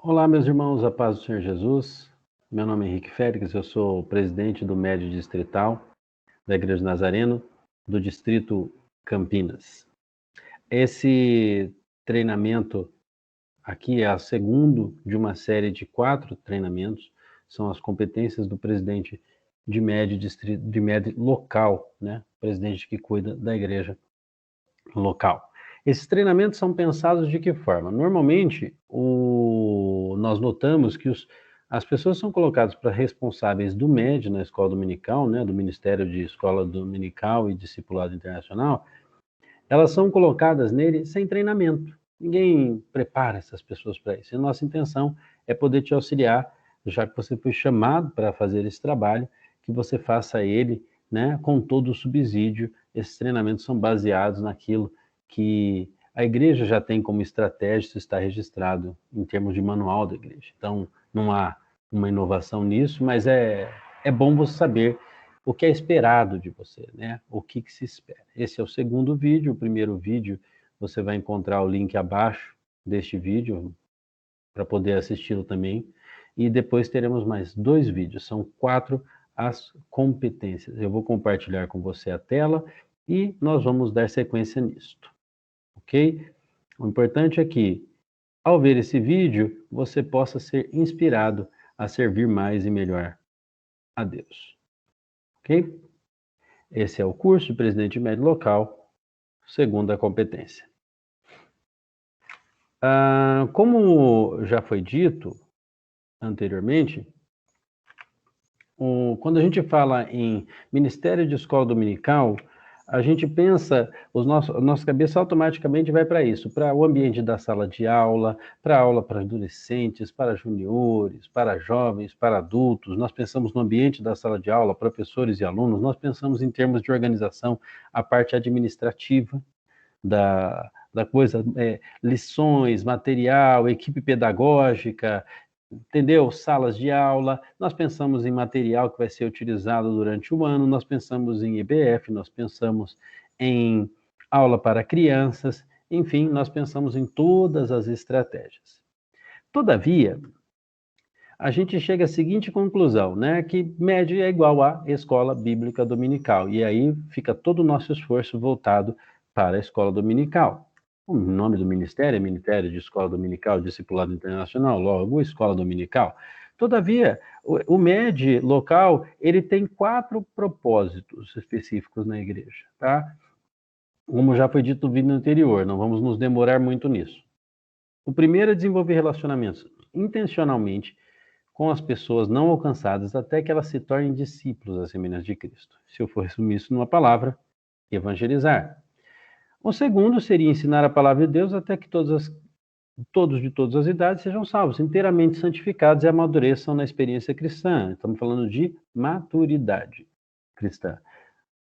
Olá, meus irmãos, a paz do Senhor Jesus. Meu nome é Henrique Félix, eu sou o presidente do Médio Distrital da Igreja Nazareno do Distrito Campinas. Esse treinamento aqui é o segundo de uma série de 4 treinamentos, são as competências do presidente de médio distrito, de médio local, né? Presidente que cuida da igreja local. Esses treinamentos são pensados de que forma? Normalmente, nós notamos que as pessoas são colocadas para responsáveis do MED na escola dominical, né, do Ministério de Escola Dominical e Discipulado Internacional, elas são colocadas nele sem treinamento. Ninguém prepara essas pessoas para isso. E a nossa intenção é poder te auxiliar, já que você foi chamado para fazer esse trabalho, que você faça ele, né, com todo o subsídio. Esses treinamentos são baseados naquilo que a igreja já tem como estratégia, isso está registrado em termos de manual da igreja. Então, não há uma inovação nisso, mas é bom você saber o que é esperado de você, né? O que se espera. Esse é o segundo vídeo. O primeiro vídeo, você vai encontrar o link abaixo deste vídeo para poder assisti-lo também. E depois teremos mais 2 vídeos, são 4 as competências. Eu vou compartilhar com você a tela e nós vamos dar sequência nisto, ok? O importante é que, ao ver esse vídeo, você possa ser inspirado a servir mais e melhor a Deus, ok? Esse é o curso de presidente médio local, segunda competência. Como já foi dito anteriormente, quando a gente fala em Ministério de Escola Dominical, a gente pensa, a nossa cabeça automaticamente vai para isso, para o ambiente da sala de aula, para aula para adolescentes, para juniores, para jovens, para adultos. Nós pensamos no ambiente da sala de aula, professores e alunos, nós pensamos em termos de organização, a parte administrativa da coisa, lições, material, equipe pedagógica, entendeu? Salas de aula, nós pensamos em material que vai ser utilizado durante o ano, nós pensamos em EBF, nós pensamos em aula para crianças, enfim, nós pensamos em todas as estratégias. Todavia, a gente chega à seguinte conclusão, né, que média é igual a escola bíblica dominical, e aí fica todo o nosso esforço voltado para a escola dominical. O nome do ministério é Ministério de Escola Dominical, Discipulado Internacional, logo, Escola Dominical. Todavia, o MED local, ele tem 4 propósitos específicos na igreja, tá? Como já foi dito no vídeo anterior, não vamos nos demorar muito nisso. O primeiro é desenvolver relacionamentos intencionalmente com as pessoas não alcançadas até que elas se tornem discípulos à semelhança de Cristo. Se eu for resumir isso numa palavra, evangelizar. O segundo seria ensinar a palavra de Deus até que todos de todas as idades sejam salvos, inteiramente santificados e amadureçam na experiência cristã. Estamos falando de maturidade cristã.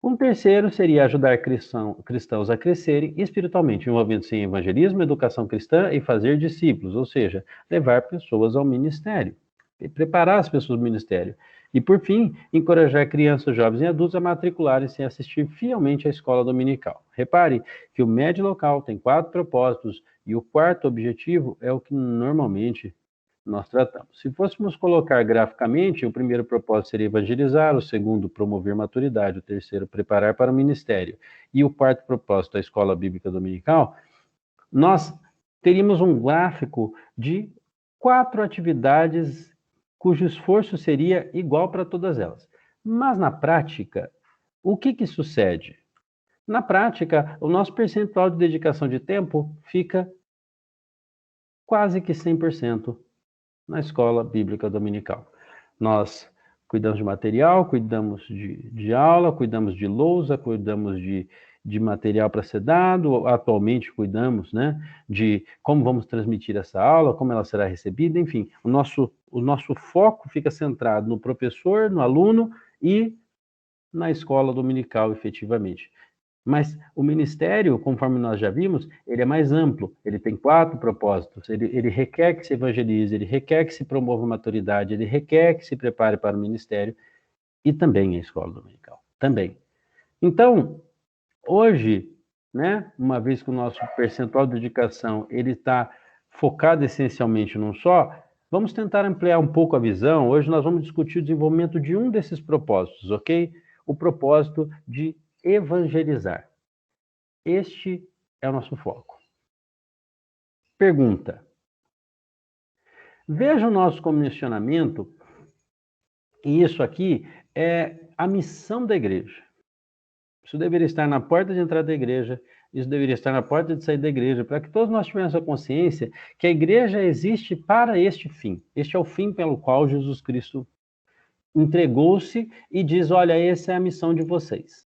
Um terceiro seria ajudar cristãos a crescerem espiritualmente, envolvendo-se em evangelismo, educação cristã e fazer discípulos, ou seja, levar pessoas ao ministério, e preparar as pessoas do ministério. E, por fim, encorajar crianças, jovens e adultos a matricularem-se e assistir fielmente à escola dominical. Repare que o médio local tem 4 propósitos e o quarto objetivo é o que normalmente nós tratamos. Se fôssemos colocar graficamente, o primeiro propósito seria evangelizar, o segundo, promover maturidade, o terceiro, preparar para o ministério, e o quarto propósito, a escola bíblica dominical, nós teríamos um gráfico de 4 atividades cujo esforço seria igual para todas elas. Mas na prática, o que sucede? Na prática, o nosso percentual de dedicação de tempo fica quase que 100% na escola bíblica dominical. Nós cuidamos de material, cuidamos de aula, cuidamos de lousa, cuidamos de material para ser dado, atualmente cuidamos, né, de como vamos transmitir essa aula, como ela será recebida, enfim, o nosso foco fica centrado no professor, no aluno e na escola dominical, efetivamente. Mas o ministério, conforme nós já vimos, ele é mais amplo, ele tem 4 propósitos, ele requer que se evangelize, ele requer que se promova a maturidade, ele requer que se prepare para o ministério e também a escola dominical, também. Então, hoje, né, uma vez que o nosso percentual de dedicação ele está focado essencialmente num só, Vamos tentar ampliar um pouco a visão. Hoje nós vamos discutir o desenvolvimento de um desses propósitos, ok? O propósito de evangelizar. Este é o nosso foco. Pergunta. Veja o nosso comissionamento, e isso aqui é a missão da igreja. Isso deveria estar na porta de entrada da igreja, isso deveria estar na porta de saída da igreja, para que todos nós tivéssemos a consciência que a igreja existe para este fim. Este é o fim pelo qual Jesus Cristo entregou-se e diz, olha, essa é a missão de vocês.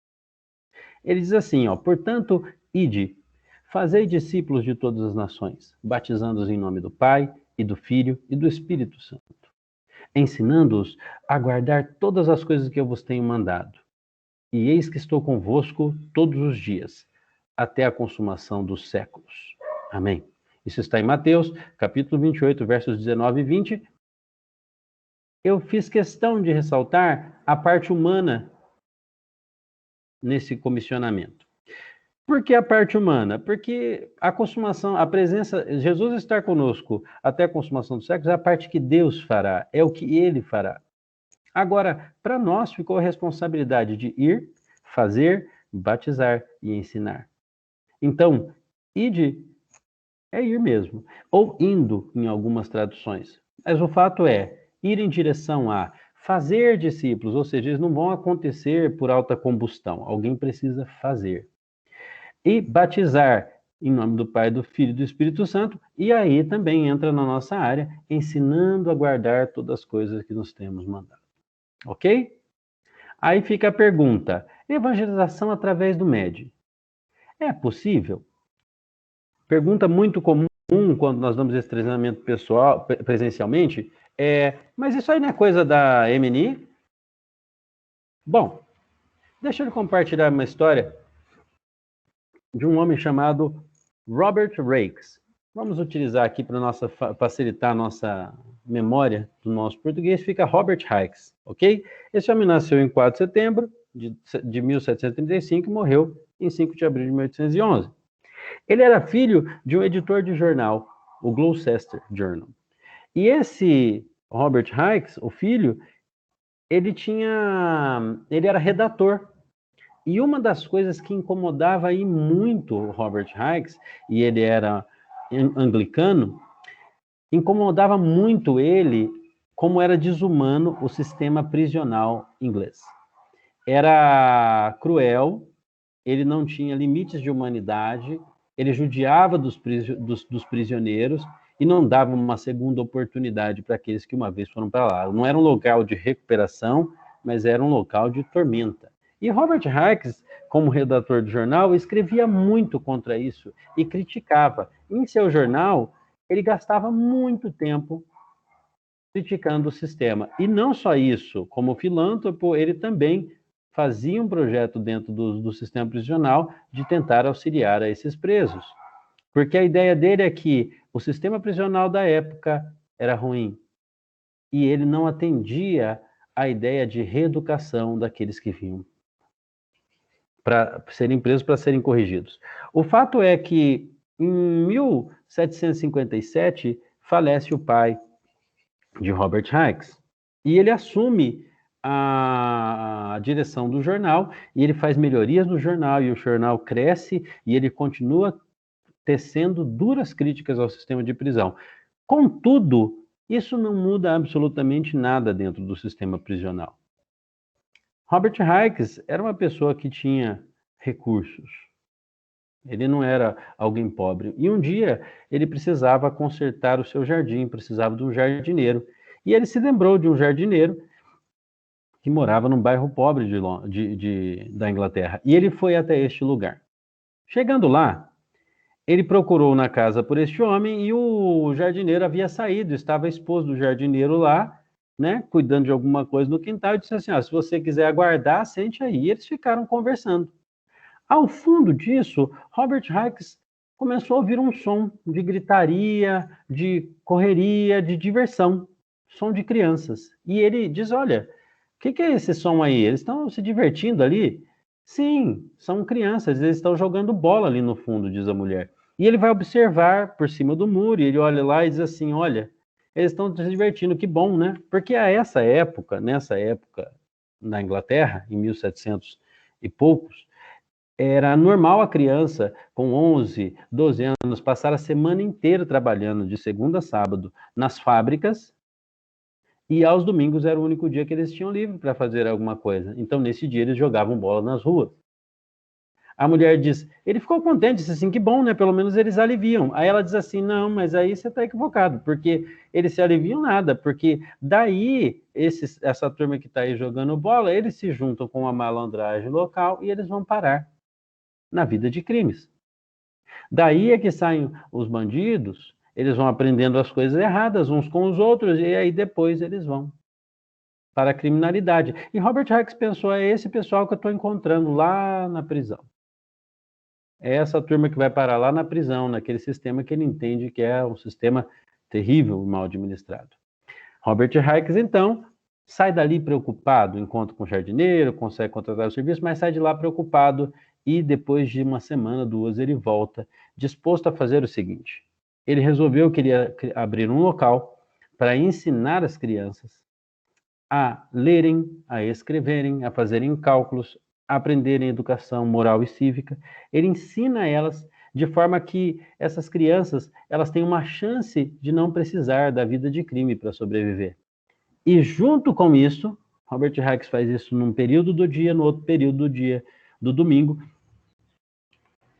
Ele diz assim, ó, portanto, ide, fazei discípulos de todas as nações, batizando-os em nome do Pai, e do Filho, e do Espírito Santo, ensinando-os a guardar todas as coisas que eu vos tenho mandado. E eis que estou convosco todos os dias, até a consumação dos séculos. Amém. Isso está em Mateus, capítulo 28, versos 19 e 20. Eu fiz questão de ressaltar a parte humana nesse comissionamento. Por que a parte humana? Porque a consumação, a presença, Jesus estar conosco até a consumação dos séculos é a parte que Deus fará, é o que Ele fará. Agora, para nós ficou a responsabilidade de ir, fazer, batizar e ensinar. Então, ide é ir mesmo, ou indo em algumas traduções. Mas o fato é, ir em direção a fazer discípulos, ou seja, eles não vão acontecer por alta combustão, alguém precisa fazer. E batizar em nome do Pai, do Filho e do Espírito Santo, e aí também entra na nossa área, ensinando a guardar todas as coisas que nos temos mandado. Ok? Aí fica a pergunta, evangelização através do MED. É possível? Pergunta muito comum quando nós damos esse treinamento pessoal, presencialmente, mas isso aí não é coisa da MNI? Bom, deixa eu compartilhar uma história de um homem chamado Robert Raikes. Vamos utilizar aqui para facilitar a nossa memória do nosso português, fica Robert Raikes, ok? Esse homem nasceu em 4 de setembro de 1735 e morreu em 5 de abril de 1811. Ele era filho de um editor de jornal, o Gloucester Journal. E esse Robert Raikes, o filho, ele era redator. E uma das coisas que incomodava aí muito o Robert Raikes, e ele era anglicano, incomodava muito ele como era desumano o sistema prisional inglês. Era cruel, ele não tinha limites de humanidade, ele judiava dos prisioneiros e não dava uma segunda oportunidade para aqueles que uma vez foram para lá. Não era um local de recuperação, mas era um local de tormenta. E Robert Raikes, como redator do jornal, escrevia muito contra isso e criticava. Em seu jornal, ele gastava muito tempo criticando o sistema. E não só isso, como filântropo, ele também fazia um projeto dentro do sistema prisional de tentar auxiliar a esses presos. Porque a ideia dele é que o sistema prisional da época era ruim e ele não atendia à ideia de reeducação daqueles que vinham para serem presos, para serem corrigidos. O fato é que em 1757 falece o pai de Robert Raikes e ele assume a direção do jornal e ele faz melhorias no jornal e o jornal cresce e ele continua tecendo duras críticas ao sistema de prisão. Contudo, isso não muda absolutamente nada dentro do sistema prisional. Robert Raikes era uma pessoa que tinha recursos. Ele não era alguém pobre. E um dia ele precisava consertar o seu jardim, precisava de um jardineiro. E ele se lembrou de um jardineiro que morava num bairro pobre da Inglaterra. E ele foi até este lugar. Chegando lá, ele procurou na casa por este homem e o jardineiro havia saído, estava a esposa do jardineiro lá, né, cuidando de alguma coisa no quintal, e disse assim, se você quiser aguardar, sente aí. E eles ficaram conversando. Ao fundo disso, Robert Raikes começou a ouvir um som de gritaria, de correria, de diversão, som de crianças. E ele diz, olha, o que é esse som aí? Eles estão se divertindo ali? Sim, são crianças, eles estão jogando bola ali no fundo, diz a mulher. E ele vai observar por cima do muro, e ele olha lá e diz assim, olha, Eles estão se divertindo, que bom, né? Porque nessa época, na Inglaterra, em 1700 e poucos, era normal a criança com 11, 12 anos passar a semana inteira trabalhando, de segunda a sábado, nas fábricas, e aos domingos era o único dia que eles tinham livre para fazer alguma coisa. Então, nesse dia, eles jogavam bola nas ruas. A mulher diz, ele ficou contente, disse assim, que bom, né? Pelo menos eles aliviam. Aí ela diz assim, não, mas aí você está equivocado, porque eles se aliviam nada, porque daí essa turma que está aí jogando bola, eles se juntam com a malandragem local e eles vão parar na vida de crimes. Daí é que saem os bandidos, eles vão aprendendo as coisas erradas uns com os outros, e aí depois eles vão para a criminalidade. E Robert Hicks pensou, é esse pessoal que eu estou encontrando lá na prisão. É essa turma que vai parar lá na prisão, naquele sistema que ele entende que é um sistema terrível e mal administrado. Robert Hicks, então, sai dali preocupado, encontra com o jardineiro, consegue contratar o serviço, mas sai de lá preocupado e depois de uma semana, 2, ele volta, disposto a fazer o seguinte. Ele resolveu que iria abrir um local para ensinar as crianças a lerem, a escreverem, a fazerem cálculos, a aprenderem educação moral e cívica. Ele ensina elas de forma que essas crianças elas têm uma chance de não precisar da vida de crime para sobreviver. E junto com isso, Robert Hicks faz isso num período do dia, no outro período do dia, do domingo,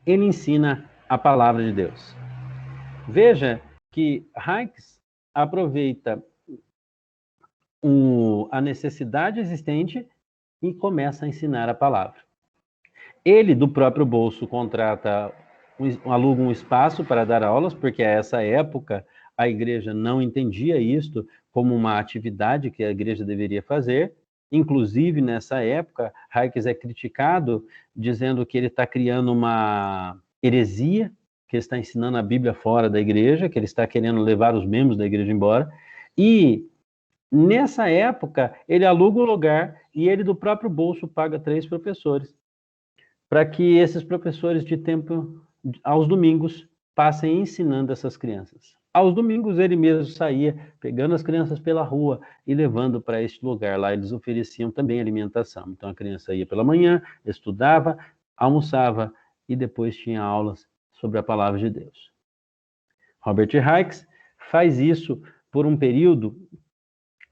ele ensina a palavra de Deus. Veja que Hicks aproveita a necessidade existente e começa a ensinar a palavra. Ele, do próprio bolso, aluga um espaço para dar aulas, porque a essa época a igreja não entendia isto como uma atividade que a igreja deveria fazer. Inclusive, nessa época, Hicks é criticado, dizendo que ele está criando uma heresia, que ele está ensinando a Bíblia fora da igreja, que ele está querendo levar os membros da igreja embora. E nessa época, ele aluga o lugar e ele, do próprio bolso, paga 3 professores, para que esses professores de tempo, aos domingos, passem ensinando essas crianças. Aos domingos, ele mesmo saía, pegando as crianças pela rua e levando para este lugar. Lá eles ofereciam também alimentação. Então, a criança ia pela manhã, estudava, almoçava e depois tinha aulas sobre a palavra de Deus. Robert Hicks faz isso por um período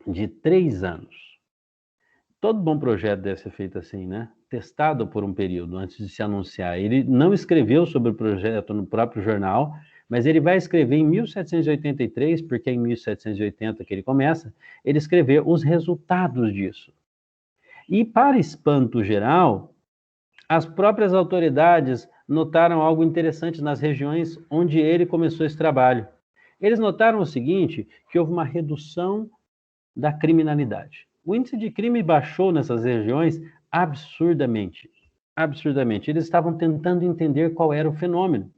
de 3 anos. Todo bom projeto deve ser feito assim, né? Testado por um período, antes de se anunciar. Ele não escreveu sobre o projeto no próprio jornal, mas ele vai escrever em 1783, porque é em 1780 que ele começa, ele escreveu os resultados disso. E, para espanto geral, as próprias autoridades notaram algo interessante nas regiões onde ele começou esse trabalho. Eles notaram o seguinte, que houve uma redução da criminalidade. O índice de crime baixou nessas regiões absurdamente. Absurdamente. Eles estavam tentando entender qual era o fenômeno.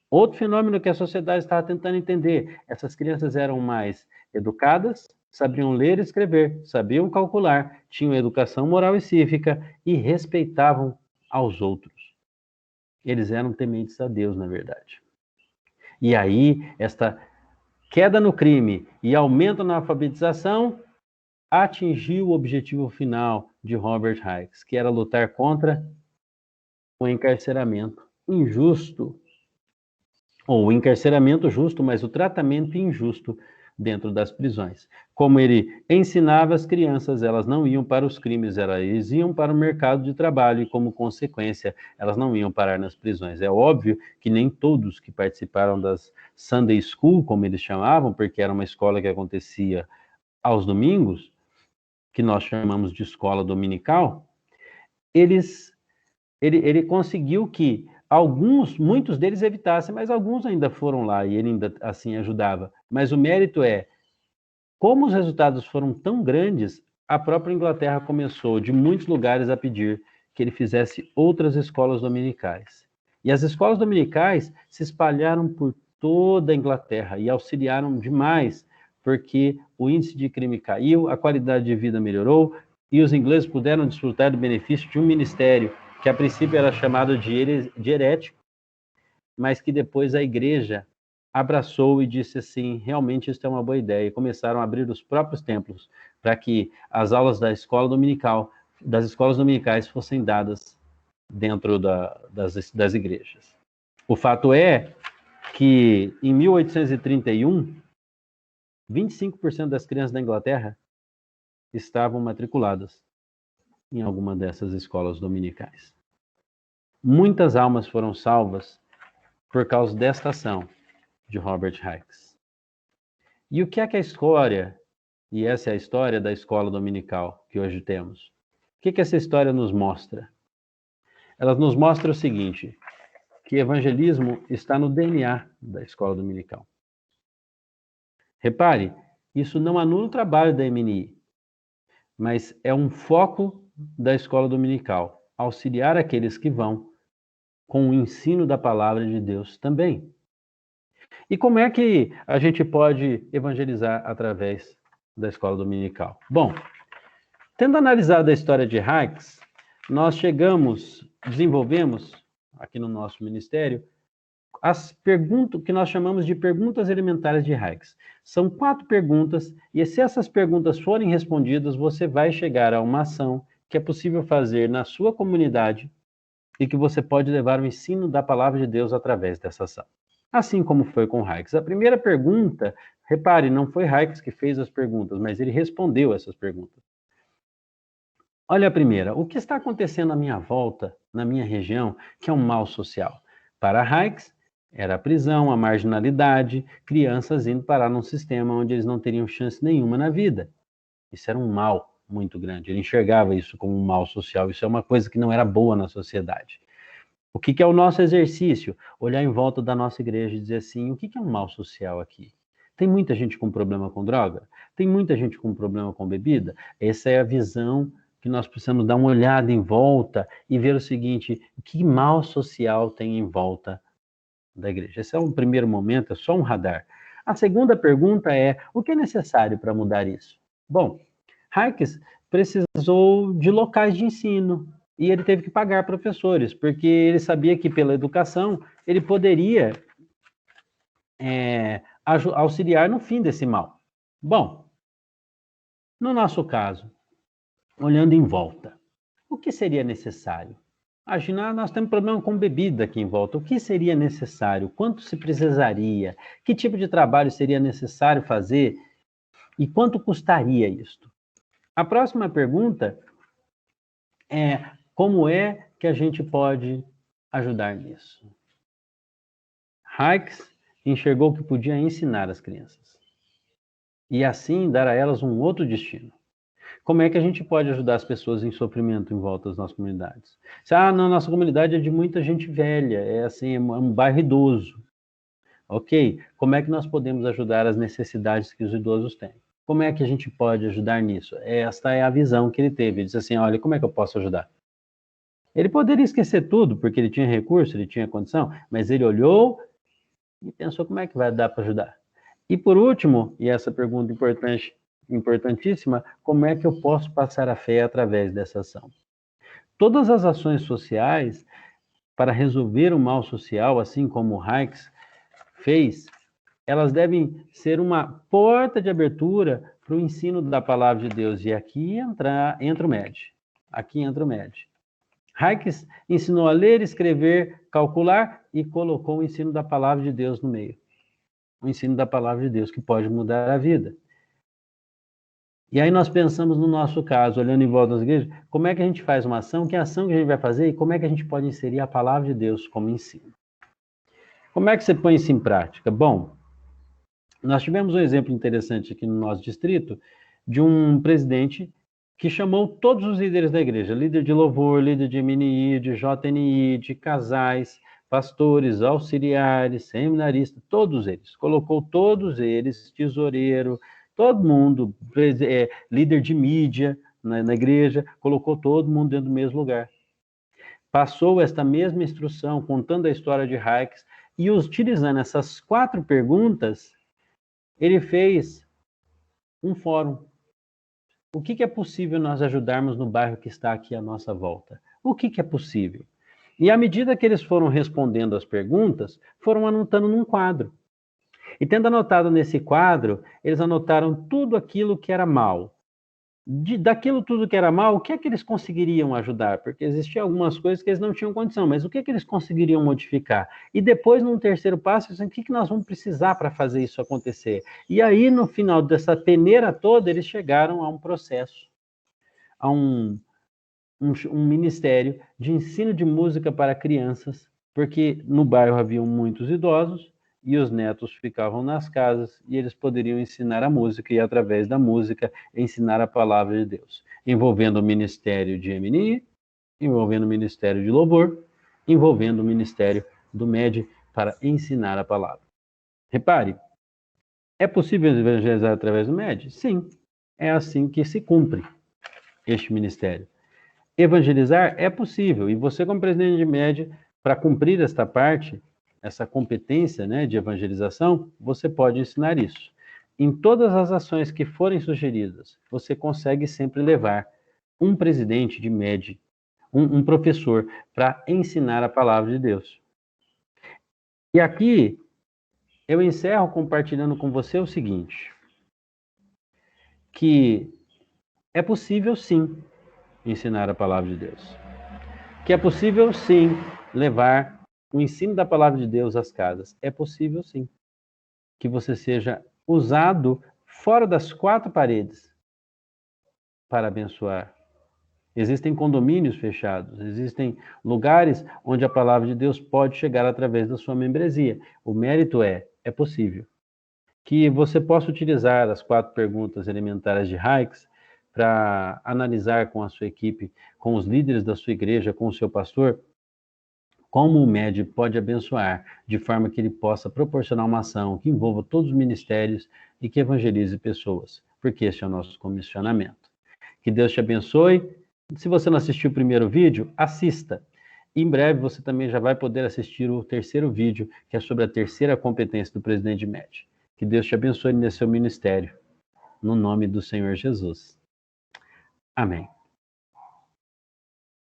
Outro fenômeno que a sociedade estava tentando entender. Essas crianças eram mais educadas, sabiam ler e escrever, sabiam calcular, tinham educação moral e cívica e respeitavam aos outros. Eles eram tementes a Deus, na verdade. E aí, esta queda no crime e aumento na alfabetização atingiu o objetivo final de Robert Hicks, que era lutar contra o encarceramento injusto, ou o encarceramento justo, mas o tratamento injusto dentro das prisões. Como ele ensinava as crianças, elas não iam para os crimes, elas iam para o mercado de trabalho e, como consequência, elas não iam parar nas prisões. É óbvio que nem todos que participaram das Sunday School, como eles chamavam, porque era uma escola que acontecia aos domingos, que nós chamamos de escola dominical, ele conseguiu que muitos deles evitassem, mas alguns ainda foram lá e ele ainda assim ajudava. Mas o mérito é, como os resultados foram tão grandes, a própria Inglaterra começou, de muitos lugares, a pedir que ele fizesse outras escolas dominicais. E as escolas dominicais se espalharam por toda a Inglaterra e auxiliaram demais, porque o índice de crime caiu, a qualidade de vida melhorou e os ingleses puderam desfrutar do benefício de um ministério que a princípio era chamado de herético, mas que depois a igreja abraçou e disse assim, realmente isso é uma boa ideia, e começaram a abrir os próprios templos para que as aulas das escolas dominicais fossem dadas dentro das igrejas. O fato é que em 1831, 25% das crianças da Inglaterra estavam matriculadas em alguma dessas escolas dominicais. Muitas almas foram salvas por causa desta ação de Robert Hicks. E o que é que a história, e essa é a história da escola dominical que hoje temos, o que essa história nos mostra? Ela nos mostra o seguinte, que evangelismo está no DNA da escola dominical. Repare, isso não anula o trabalho da MNI, mas é um foco da escola dominical, auxiliar aqueles que vão com o ensino da palavra de Deus também. E como é que a gente pode evangelizar através da escola dominical? Bom, tendo analisado a história de Hicks, nós desenvolvemos aqui no nosso ministério as perguntas que nós chamamos de perguntas elementares de Hicks. São 4 perguntas e se essas perguntas forem respondidas, você vai chegar a uma ação que é possível fazer na sua comunidade e que você pode levar o ensino da palavra de Deus através dessa ação. Assim como foi com Hicks. A primeira pergunta, repare, não foi Hicks que fez as perguntas, mas ele respondeu essas perguntas. Olha a primeira, o que está acontecendo à minha volta, na minha região, que é um mal social? Para Hicks, era a prisão, a marginalidade, crianças indo parar num sistema onde eles não teriam chance nenhuma na vida. Isso era um mal muito grande, ele enxergava isso como um mal social, isso é uma coisa que não era boa na sociedade. O que é o nosso exercício? Olhar em volta da nossa igreja e dizer assim, o que é um mal social aqui? Tem muita gente com problema com droga? Tem muita gente com problema com bebida? Essa é a visão que nós precisamos dar uma olhada em volta e ver o seguinte, que mal social tem em volta da igreja? Esse é um primeiro momento, é só um radar. A segunda pergunta é, o que é necessário para mudar isso? Bom, Hicks precisou de locais de ensino e ele teve que pagar professores, porque ele sabia que pela educação ele poderia auxiliar no fim desse mal. Bom, no nosso caso, olhando em volta, o que seria necessário? Imagina, nós temos problema com bebida aqui em volta. O que seria necessário? Quanto se precisaria? Que tipo de trabalho seria necessário fazer? E quanto custaria isto? A próxima pergunta é, como é que a gente pode ajudar nisso? Hicks enxergou que podia ensinar as crianças e assim dar a elas um outro destino. Como é que a gente pode ajudar as pessoas em sofrimento em volta das nossas comunidades? Não, nossa comunidade é de muita gente velha, é assim, é um bairro idoso. Ok, como é que nós podemos ajudar as necessidades que os idosos têm? Como é que a gente pode ajudar nisso? Esta é a visão que ele teve. Ele disse assim, olha, como é que eu posso ajudar? Ele poderia esquecer tudo, porque ele tinha recurso, ele tinha condição, mas ele olhou e pensou, como é que vai dar para ajudar? E por último, e essa pergunta importantíssima, como é que eu posso passar a fé através dessa ação? Todas as ações sociais, para resolver o mal social, assim como o Hicks fez, elas devem ser uma porta de abertura para o ensino da palavra de Deus. E aqui entra o MED. Aqui entra o MED. Hicks ensinou a ler, escrever, calcular e colocou o ensino da palavra de Deus no meio. O ensino da palavra de Deus que pode mudar a vida. E aí nós pensamos no nosso caso, olhando em volta das igrejas, como é que a gente faz uma ação, que ação que a gente vai fazer e como é que a gente pode inserir a palavra de Deus como ensino. Como é que você põe isso em prática? Bom, nós tivemos um exemplo interessante aqui no nosso distrito de um presidente que chamou todos os líderes da igreja, líder de louvor, líder de MNI, de JNI, de casais, pastores, auxiliares, seminaristas, todos eles. Colocou todos eles, tesoureiro, todo mundo, líder de mídia na igreja, colocou todo mundo dentro do mesmo lugar. Passou esta mesma instrução, contando a história de Hicks, e utilizando essas 4 perguntas, ele fez um fórum. O que é possível nós ajudarmos no bairro que está aqui à nossa volta? O que é possível? E à medida que eles foram respondendo as perguntas, foram anotando num quadro. E tendo anotado nesse quadro, eles anotaram tudo aquilo que era mal. Daquilo tudo que era mal, o que é que eles conseguiriam ajudar? Porque existiam algumas coisas que eles não tinham condição, mas o que é que eles conseguiriam modificar? E depois, num terceiro passo, o que nós vamos precisar para fazer isso acontecer? E aí, no final dessa peneira toda, eles chegaram a um processo, a um ministério de ensino de música para crianças, porque no bairro haviam muitos idosos e os netos ficavam nas casas e eles poderiam ensinar a música e, através da música, ensinar a palavra de Deus, envolvendo o ministério de MNI, envolvendo o ministério de louvor, envolvendo o ministério do MED para ensinar a palavra. Repare, é possível evangelizar através do MED? Sim, é assim que se cumpre este ministério. Evangelizar é possível, e você, como presidente de MED, para cumprir esta parte, essa competência, né, de evangelização, você pode ensinar isso. Em todas as ações que forem sugeridas, você consegue sempre levar um presidente de MED, um professor, para ensinar a palavra de Deus. E aqui, eu encerro compartilhando com você o seguinte, que é possível, sim, ensinar a palavra de Deus. Que é possível, sim, levar o ensino da palavra de Deus às casas. É possível, sim, que você seja usado fora das quatro paredes para abençoar. Existem condomínios fechados, existem lugares onde a palavra de Deus pode chegar através da sua membresia. O mérito é possível. Que você possa utilizar as 4 perguntas elementares de Hayek para analisar com a sua equipe, com os líderes da sua igreja, com o seu pastor, como o MED pode abençoar, de forma que ele possa proporcionar uma ação que envolva todos os ministérios e que evangelize pessoas, porque esse é o nosso comissionamento. Que Deus te abençoe. Se você não assistiu o primeiro vídeo, assista. Em breve você também já vai poder assistir o terceiro vídeo, que é sobre a terceira competência do presidente de MED. Que Deus te abençoe nesse seu ministério, no nome do Senhor Jesus. Amém.